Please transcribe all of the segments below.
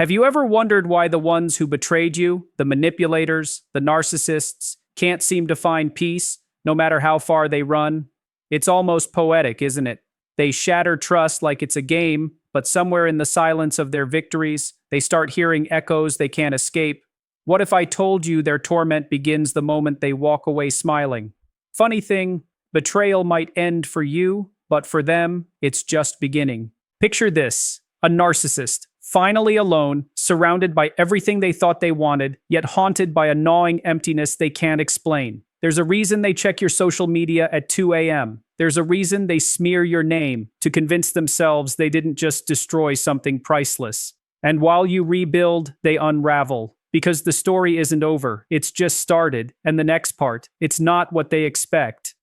Have you ever wondered why the ones who betrayed you, the manipulators, the narcissists, can't seem to find peace, no matter how far they run? It's almost poetic, isn't it? They shatter trust like it's a game, but somewhere in the silence of their victories, they start hearing echoes they can't escape. What if I told you their torment begins the moment they walk away smiling? Funny thing, betrayal might end for you, but for them, it's just beginning. Picture this: a narcissist, finally alone, surrounded by everything they thought they wanted, yet haunted by a gnawing emptiness they can't explain. There's a reason they check your social media at 2 a.m. There's a reason they smear your name to convince themselves they didn't just destroy something priceless. And while you rebuild, they unravel. Because the story isn't over, it's just started, and the next part, it's not what they expect.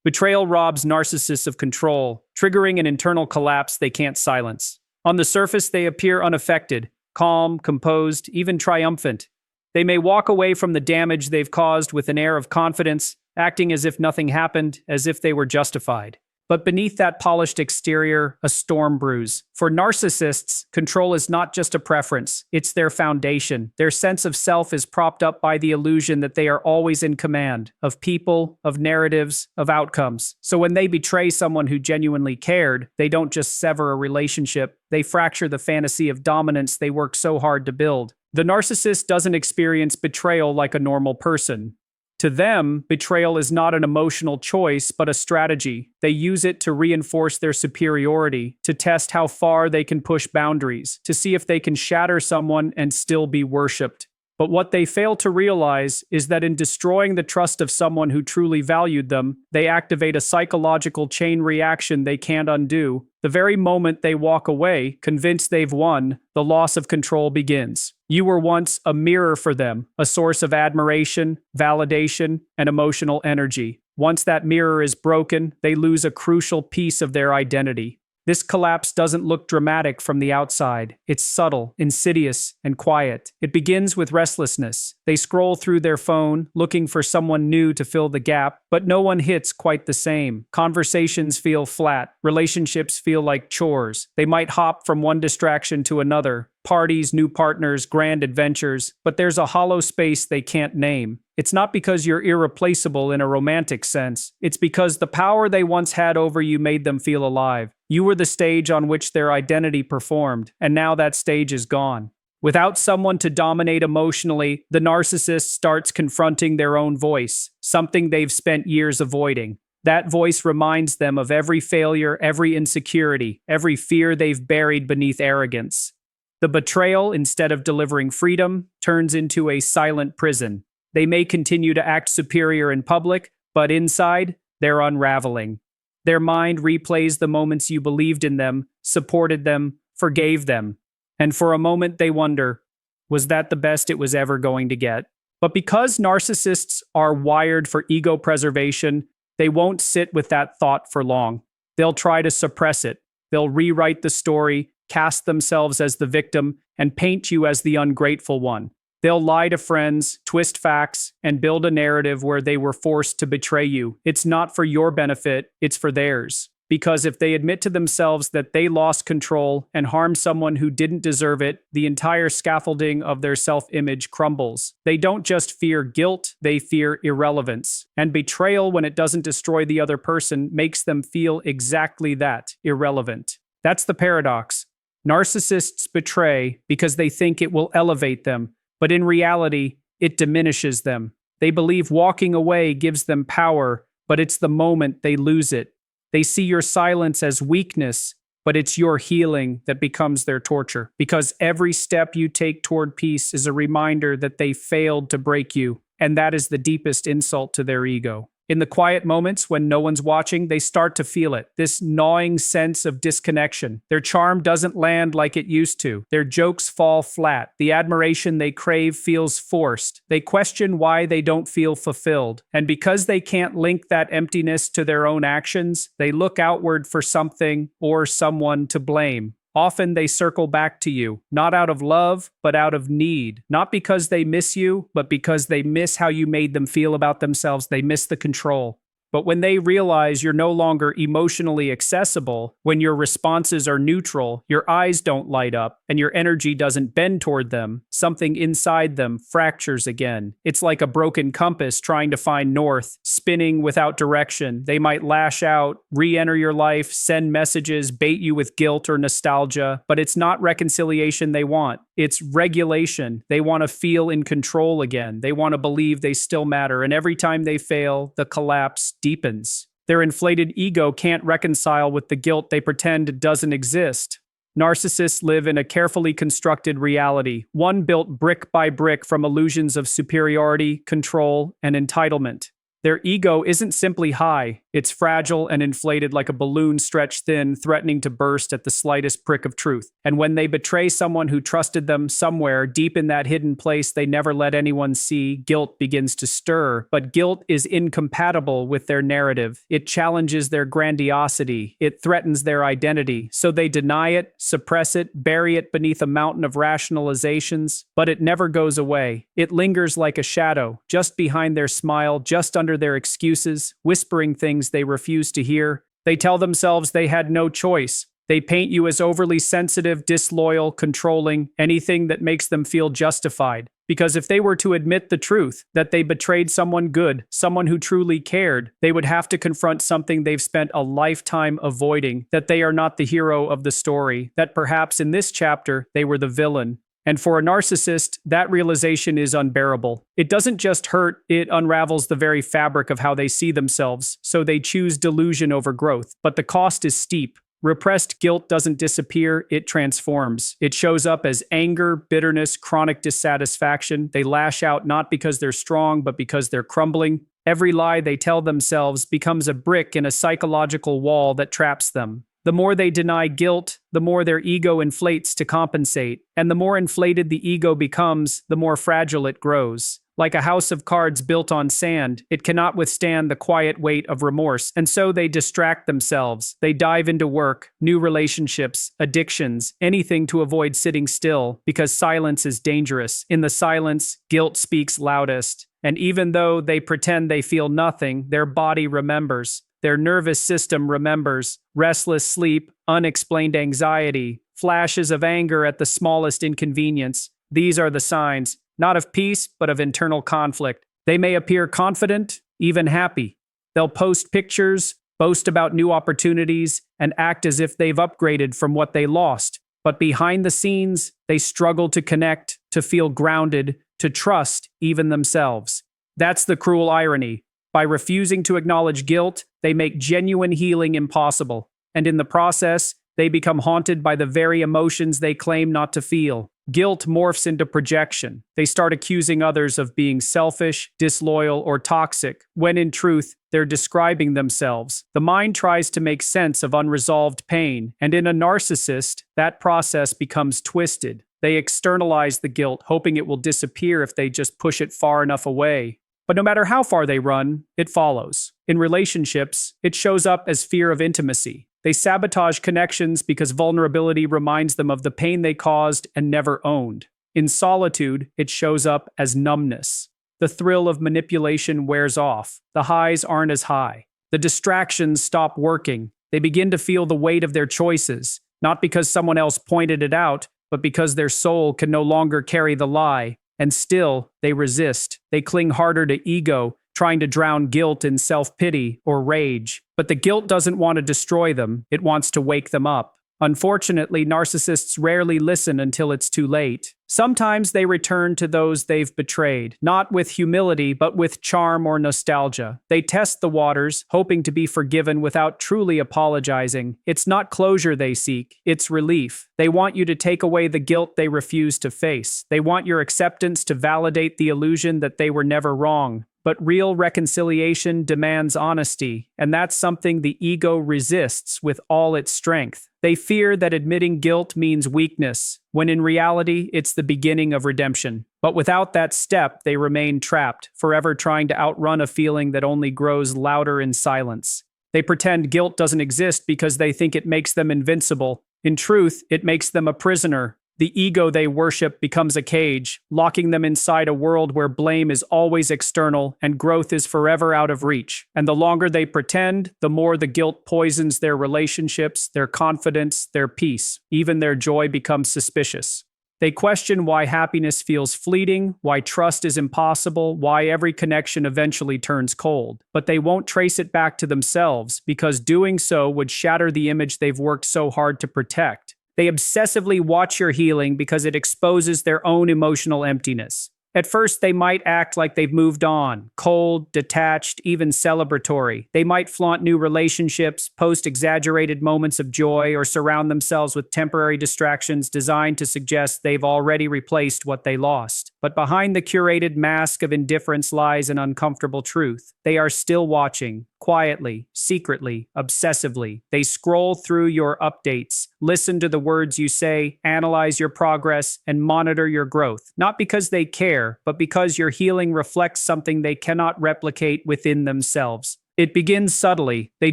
Betrayal robs narcissists of control, triggering an internal collapse they can't silence. On the surface, they appear unaffected, calm, composed, even triumphant. They may walk away from the damage they've caused with an air of confidence, acting as if nothing happened, as if they were justified. But beneath that polished exterior, a storm brews. For narcissists, control is not just a preference, it's their foundation. Their sense of self is propped up by the illusion that they are always in command of people, of narratives, of outcomes. So when they betray someone who genuinely cared, they don't just sever a relationship, they fracture the fantasy of dominance they worked so hard to build. The narcissist doesn't experience betrayal like a normal person. To them, betrayal is not an emotional choice, but a strategy. They use it to reinforce their superiority, to test how far they can push boundaries, to see if they can shatter someone and still be worshipped. But what they fail to realize is that in destroying the trust of someone who truly valued them, they activate a psychological chain reaction they can't undo. The very moment they walk away, convinced they've won, the loss of control begins. You were once a mirror for them, a source of admiration, validation, and emotional energy. Once that mirror is broken, they lose a crucial piece of their identity. This collapse doesn't look dramatic from the outside. It's subtle, insidious, and quiet. It begins with restlessness. They scroll through their phone, looking for someone new to fill the gap, but no one hits quite the same. Conversations feel flat. Relationships feel like chores. They might hop from one distraction to another. Parties, new partners, grand adventures, but there's a hollow space they can't name. It's not because you're irreplaceable in a romantic sense. It's because the power they once had over you made them feel alive. You were the stage on which their identity performed, and now that stage is gone. Without someone to dominate emotionally, the narcissist starts confronting their own voice, something they've spent years avoiding. That voice reminds them of every failure, every insecurity, every fear they've buried beneath arrogance. The betrayal, instead of delivering freedom, turns into a silent prison. They may continue to act superior in public, but inside, they're unraveling. Their mind replays the moments you believed in them, supported them, forgave them. And for a moment they wonder, was that the best it was ever going to get? But because narcissists are wired for ego preservation, they won't sit with that thought for long. They'll try to suppress it. They'll rewrite the story, cast themselves as the victim, and paint you as the ungrateful one. They'll lie to friends, twist facts, and build a narrative where they were forced to betray you. It's not for your benefit, it's for theirs. Because if they admit to themselves that they lost control and harmed someone who didn't deserve it, the entire scaffolding of their self-image crumbles. They don't just fear guilt, they fear irrelevance. And betrayal, when it doesn't destroy the other person, makes them feel exactly that, irrelevant. That's the paradox. Narcissists betray because they think it will elevate them, but in reality, it diminishes them. They believe walking away gives them power, but it's the moment they lose it. They see your silence as weakness, but it's your healing that becomes their torture. Because every step you take toward peace is a reminder that they failed to break you, and that is the deepest insult to their ego. In the quiet moments when no one's watching, they start to feel it, this gnawing sense of disconnection. Their charm doesn't land like it used to. Their jokes fall flat. The admiration they crave feels forced. They question why they don't feel fulfilled. And because they can't link that emptiness to their own actions, they look outward for something or someone to blame. Often they circle back to you, not out of love, but out of need. Not because they miss you, but because they miss how you made them feel about themselves. They miss the control. But when they realize you're no longer emotionally accessible, when your responses are neutral, your eyes don't light up, and your energy doesn't bend toward them, something inside them fractures again. It's like a broken compass trying to find north, spinning without direction. They might lash out, re-enter your life, send messages, bait you with guilt or nostalgia, but it's not reconciliation they want. It's regulation. They want to feel in control again. They want to believe they still matter, and every time they fail, the collapse deepens. Their inflated ego can't reconcile with the guilt they pretend doesn't exist. Narcissists live in a carefully constructed reality, one built brick by brick from illusions of superiority, control, and entitlement. Their ego isn't simply high, it's fragile and inflated like a balloon stretched thin, threatening to burst at the slightest prick of truth. And when they betray someone who trusted them somewhere deep in that hidden place they never let anyone see, guilt begins to stir. But guilt is incompatible with their narrative. It challenges their grandiosity. It threatens their identity. So they deny it, suppress it, bury it beneath a mountain of rationalizations. But it never goes away. It lingers like a shadow, just behind their smile, just under their excuses, whispering things they refuse to hear. They tell themselves they had no choice. They paint you as overly sensitive, disloyal, controlling, anything that makes them feel justified. Because if they were to admit the truth, that they betrayed someone good, someone who truly cared, they would have to confront something they've spent a lifetime avoiding, that they are not the hero of the story, that perhaps in this chapter they were the villain. And for a narcissist, that realization is unbearable. It doesn't just hurt, it unravels the very fabric of how they see themselves, so they choose delusion over growth. But the cost is steep. Repressed guilt doesn't disappear, it transforms. It shows up as anger, bitterness, chronic dissatisfaction. They lash out not because they're strong, but because they're crumbling. Every lie they tell themselves becomes a brick in a psychological wall that traps them. The more they deny guilt, the more their ego inflates to compensate. And the more inflated the ego becomes, the more fragile it grows. Like a house of cards built on sand, it cannot withstand the quiet weight of remorse. And so they distract themselves. They dive into work, new relationships, addictions, anything to avoid sitting still, because silence is dangerous. In the silence, guilt speaks loudest. And even though they pretend they feel nothing, their body remembers. Their nervous system remembers. Restless sleep, unexplained anxiety, flashes of anger at the smallest inconvenience. These are the signs, not of peace, but of internal conflict. They may appear confident, even happy. They'll post pictures, boast about new opportunities, and act as if they've upgraded from what they lost. But behind the scenes, they struggle to connect, to feel grounded, to trust even themselves. That's the cruel irony. By refusing to acknowledge guilt, they make genuine healing impossible. And in the process, they become haunted by the very emotions they claim not to feel. Guilt morphs into projection. They start accusing others of being selfish, disloyal, or toxic, when in truth, they're describing themselves. The mind tries to make sense of unresolved pain, and in a narcissist, that process becomes twisted. They externalize the guilt, hoping it will disappear if they just push it far enough away. But no matter how far they run, it follows. In relationships, it shows up as fear of intimacy. They sabotage connections because vulnerability reminds them of the pain they caused and never owned. In solitude, it shows up as numbness. The thrill of manipulation wears off. The highs aren't as high. The distractions stop working. They begin to feel the weight of their choices, not because someone else pointed it out, but because their soul can no longer carry the lie. And still, they resist. They cling harder to ego, trying to drown guilt in self-pity or rage. But the guilt doesn't want to destroy them. It wants to wake them up. Unfortunately, narcissists rarely listen until it's too late. Sometimes they return to those they've betrayed, not with humility, but with charm or nostalgia. They test the waters, hoping to be forgiven without truly apologizing. It's not closure they seek, it's relief. They want you to take away the guilt they refuse to face. They want your acceptance to validate the illusion that they were never wrong. But real reconciliation demands honesty, and that's something the ego resists with all its strength. They fear that admitting guilt means weakness, when in reality, it's the beginning of redemption. But without that step, they remain trapped, forever trying to outrun a feeling that only grows louder in silence. They pretend guilt doesn't exist because they think it makes them invincible. In truth, it makes them a prisoner. The ego they worship becomes a cage, locking them inside a world where blame is always external and growth is forever out of reach. And the longer they pretend, the more the guilt poisons their relationships, their confidence, their peace. Even their joy becomes suspicious. They question why happiness feels fleeting, why trust is impossible, why every connection eventually turns cold. But they won't trace it back to themselves, because doing so would shatter the image they've worked so hard to protect. They obsessively watch your healing because it exposes their own emotional emptiness. At first, they might act like they've moved on, cold, detached, even celebratory. They might flaunt new relationships, post exaggerated moments of joy, or surround themselves with temporary distractions designed to suggest they've already replaced what they lost. But behind the curated mask of indifference lies an uncomfortable truth. They are still watching, quietly, secretly, obsessively. They scroll through your updates, listen to the words you say, analyze your progress, and monitor your growth. Not because they care, but because your healing reflects something they cannot replicate within themselves. It begins subtly. They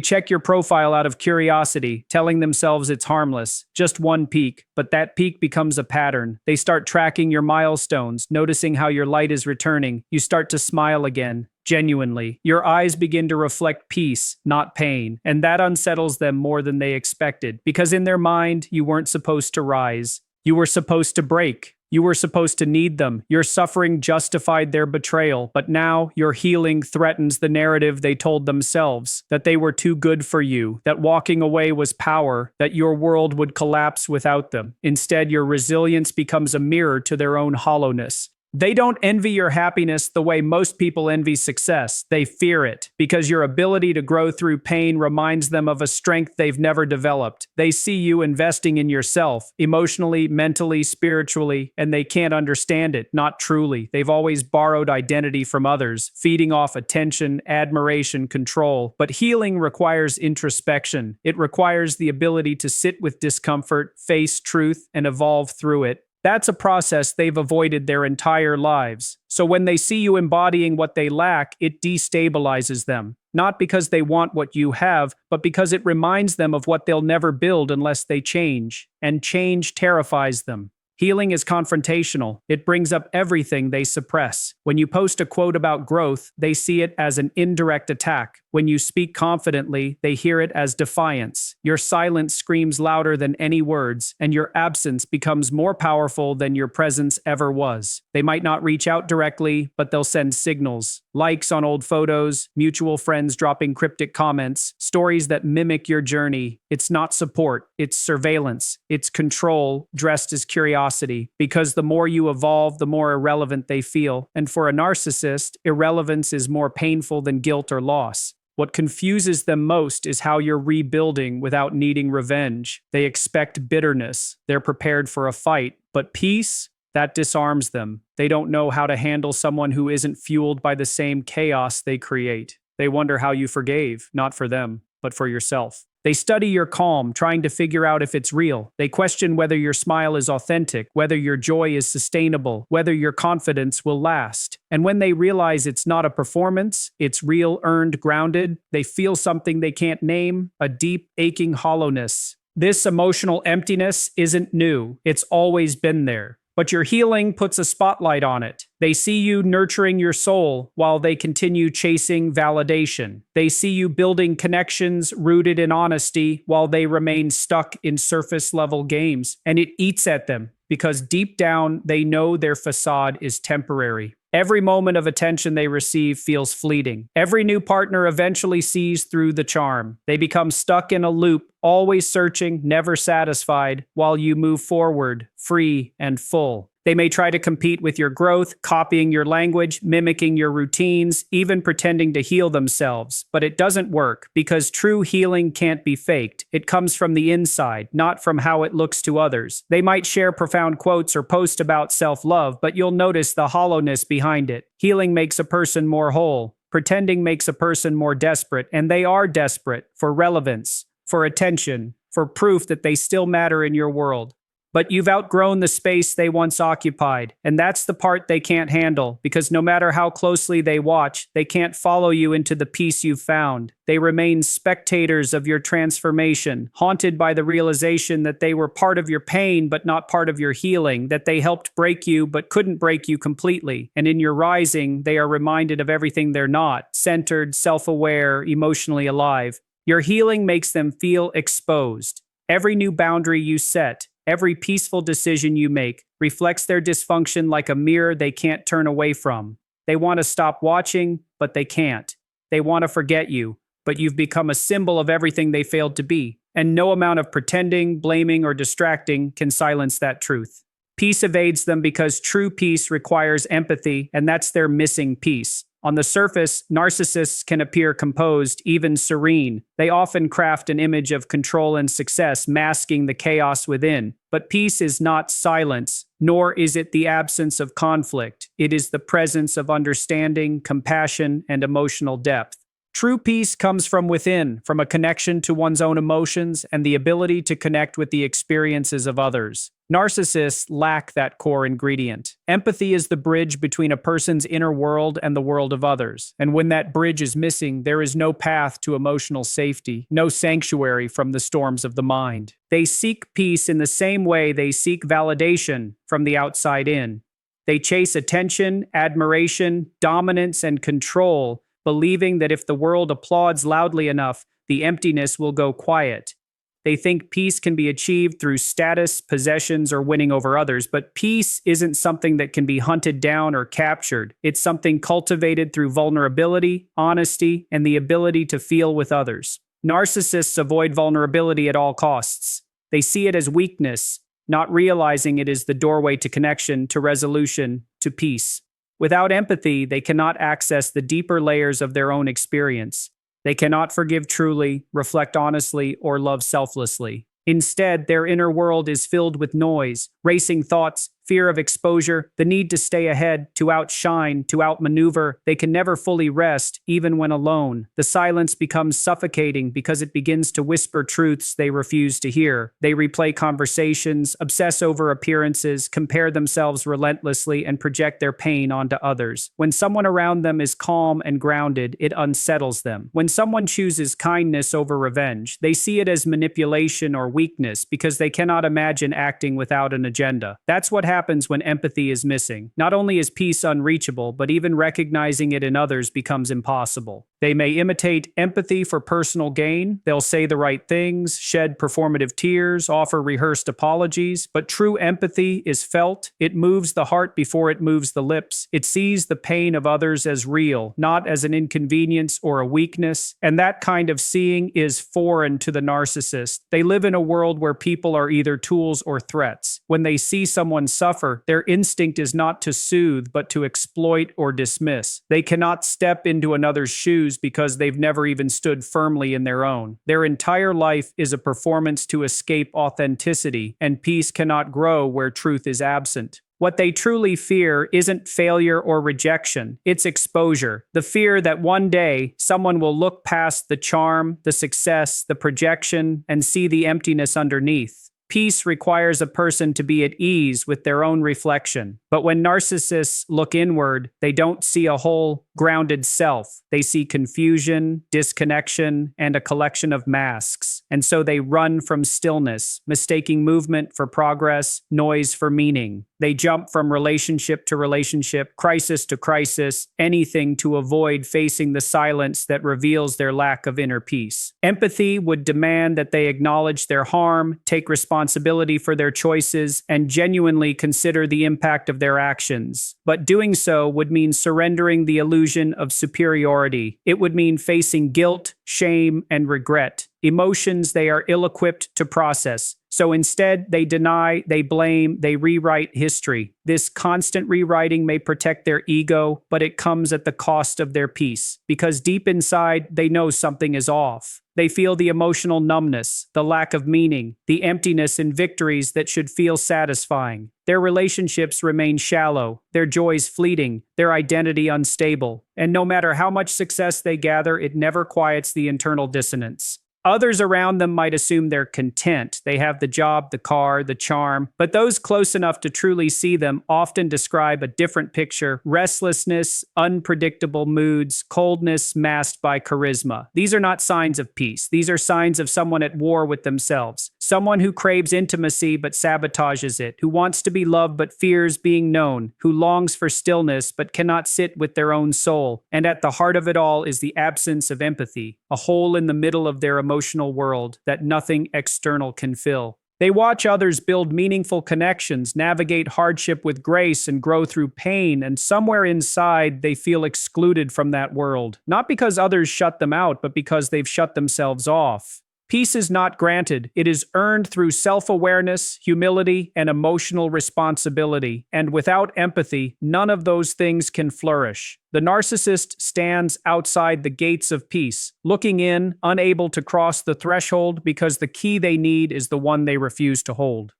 check your profile out of curiosity, telling themselves it's harmless, just one peek, but that peek becomes a pattern. They start tracking your milestones, noticing how your light is returning. You start to smile again, genuinely. Your eyes begin to reflect peace, not pain, and that unsettles them more than they expected, because in their mind, you weren't supposed to rise. You were supposed to break. You were supposed to need them. Your suffering justified their betrayal, but now your healing threatens the narrative they told themselves, that they were too good for you, that walking away was power, that your world would collapse without them. Instead, your resilience becomes a mirror to their own hollowness. They don't envy your happiness the way most people envy success. They fear it, because your ability to grow through pain reminds them of a strength they've never developed. They see you investing in yourself, emotionally, mentally, spiritually, and they can't understand it, not truly. They've always borrowed identity from others, feeding off attention, admiration, control. But healing requires introspection. It requires the ability to sit with discomfort, face truth, and evolve through it. That's a process they've avoided their entire lives. So when they see you embodying what they lack, it destabilizes them. Not because they want what you have, but because it reminds them of what they'll never build unless they change. And change terrifies them. Healing is confrontational. It brings up everything they suppress. When you post a quote about growth, they see it as an indirect attack. When you speak confidently, they hear it as defiance. Your silence screams louder than any words, and your absence becomes more powerful than your presence ever was. They might not reach out directly, but they'll send signals. Likes on old photos, mutual friends dropping cryptic comments, stories that mimic your journey. It's not support, it's surveillance. It's control dressed as curiosity, because the more you evolve, the more irrelevant they feel. And for a narcissist, irrelevance is more painful than guilt or loss. What confuses them most is how you're rebuilding without needing revenge. They expect bitterness. They're prepared for a fight. But peace? That disarms them. They don't know how to handle someone who isn't fueled by the same chaos they create. They wonder how you forgave, not for them, but for yourself. They study your calm, trying to figure out if it's real. They question whether your smile is authentic, whether your joy is sustainable, whether your confidence will last. And when they realize it's not a performance, it's real, earned, grounded, they feel something they can't name, a deep, aching hollowness. This emotional emptiness isn't new. It's always been there. But your healing puts a spotlight on it. They see you nurturing your soul while they continue chasing validation. They see you building connections rooted in honesty while they remain stuck in surface-level games. And it eats at them because deep down they know their facade is temporary. Every moment of attention they receive feels fleeting. Every new partner eventually sees through the charm. They become stuck in a loop, always searching, never satisfied, while you move forward, free and full. They may try to compete with your growth, copying your language, mimicking your routines, even pretending to heal themselves. But it doesn't work, because true healing can't be faked. It comes from the inside, not from how it looks to others. They might share profound quotes or post about self-love, but you'll notice the hollowness behind it. Healing makes a person more whole. Pretending makes a person more desperate, and they are desperate for relevance, for attention, for proof that they still matter in your world. But you've outgrown the space they once occupied, and that's the part they can't handle, because no matter how closely they watch, they can't follow you into the peace you've found. They remain spectators of your transformation, haunted by the realization that they were part of your pain but not part of your healing, that they helped break you but couldn't break you completely. And in your rising, they are reminded of everything they're not: centered, self-aware, emotionally alive. Your healing makes them feel exposed. Every new boundary you set, every peaceful decision you make, reflects their dysfunction like a mirror they can't turn away from. They want to stop watching, but they can't. They want to forget you, but you've become a symbol of everything they failed to be, and no amount of pretending, blaming, or distracting can silence that truth. Peace evades them because true peace requires empathy, and that's their missing piece. On the surface, narcissists can appear composed, even serene. They often craft an image of control and success, masking the chaos within. But peace is not silence, nor is it the absence of conflict. It is the presence of understanding, compassion, and emotional depth. True peace comes from within, from a connection to one's own emotions and the ability to connect with the experiences of others. Narcissists lack that core ingredient. Empathy is the bridge between a person's inner world and the world of others. And when that bridge is missing, there is no path to emotional safety, no sanctuary from the storms of the mind. They seek peace in the same way they seek validation from the outside in. They chase attention, admiration, dominance, and control, believing that if the world applauds loudly enough, the emptiness will go quiet. They think peace can be achieved through status, possessions, or winning over others, but peace isn't something that can be hunted down or captured. It's something cultivated through vulnerability, honesty, and the ability to feel with others. Narcissists avoid vulnerability at all costs. They see it as weakness, not realizing it is the doorway to connection, to resolution, to peace. Without empathy, they cannot access the deeper layers of their own experience. They cannot forgive truly, reflect honestly, or love selflessly. Instead, their inner world is filled with noise, racing thoughts, fear of exposure, the need to stay ahead, to outshine, to outmaneuver. They can never fully rest, even when alone. The silence becomes suffocating because it begins to whisper truths they refuse to hear. They replay conversations, obsess over appearances, compare themselves relentlessly, and project their pain onto others. When someone around them is calm and grounded, it unsettles them. When someone chooses kindness over revenge, they see it as manipulation or weakness because they cannot imagine acting without an agenda. That's what happens when empathy is missing. Not only is peace unreachable, but even recognizing it in others becomes impossible. They may imitate empathy for personal gain. They'll say the right things, shed performative tears, offer rehearsed apologies, but true empathy is felt. It moves the heart before it moves the lips. It sees the pain of others as real, not as an inconvenience or a weakness. And that kind of seeing is foreign to the narcissist. They live in a world where people are either tools or threats. When they see someone suffer, their instinct is not to soothe, but to exploit or dismiss. They cannot step into another's shoes because they've never even stood firmly in their own. Their entire life is a performance to escape authenticity, and peace cannot grow where truth is absent. What they truly fear isn't failure or rejection, it's exposure. The fear that one day someone will look past the charm, the success, the projection, and see the emptiness underneath. Peace requires a person to be at ease with their own reflection. But when narcissists look inward, they don't see a whole, grounded self. They see confusion, disconnection, and a collection of masks. And so they run from stillness, mistaking movement for progress, noise for meaning. They jump from relationship to relationship, crisis to crisis, anything to avoid facing the silence that reveals their lack of inner peace. Empathy would demand that they acknowledge their harm, take responsibility for their choices, and genuinely consider the impact of their actions. But doing so would mean surrendering the illusion of superiority. It would mean facing guilt, shame, and regret, emotions they are ill-equipped to process. So instead, they deny, they blame, they rewrite history. This constant rewriting may protect their ego, but it comes at the cost of their peace, because deep inside, they know something is off. They feel the emotional numbness, the lack of meaning, the emptiness in victories that should feel satisfying. Their relationships remain shallow, their joys fleeting, their identity unstable, and no matter how much success they gather, it never quiets the internal dissonance. Others around them might assume they're content. They have the job, the car, the charm, but those close enough to truly see them often describe a different picture: restlessness, unpredictable moods, coldness masked by charisma. These are not signs of peace. These are signs of someone at war with themselves. Someone who craves intimacy but sabotages it, who wants to be loved but fears being known, who longs for stillness but cannot sit with their own soul. And at the heart of it all is the absence of empathy, a hole in the middle of their emotional world that nothing external can fill. They watch others build meaningful connections, navigate hardship with grace, and grow through pain, and somewhere inside they feel excluded from that world. Not because others shut them out, but because they've shut themselves off. Peace is not granted. It is earned through self-awareness, humility, and emotional responsibility. And without empathy, none of those things can flourish. The narcissist stands outside the gates of peace, looking in, unable to cross the threshold because the key they need is the one they refuse to hold.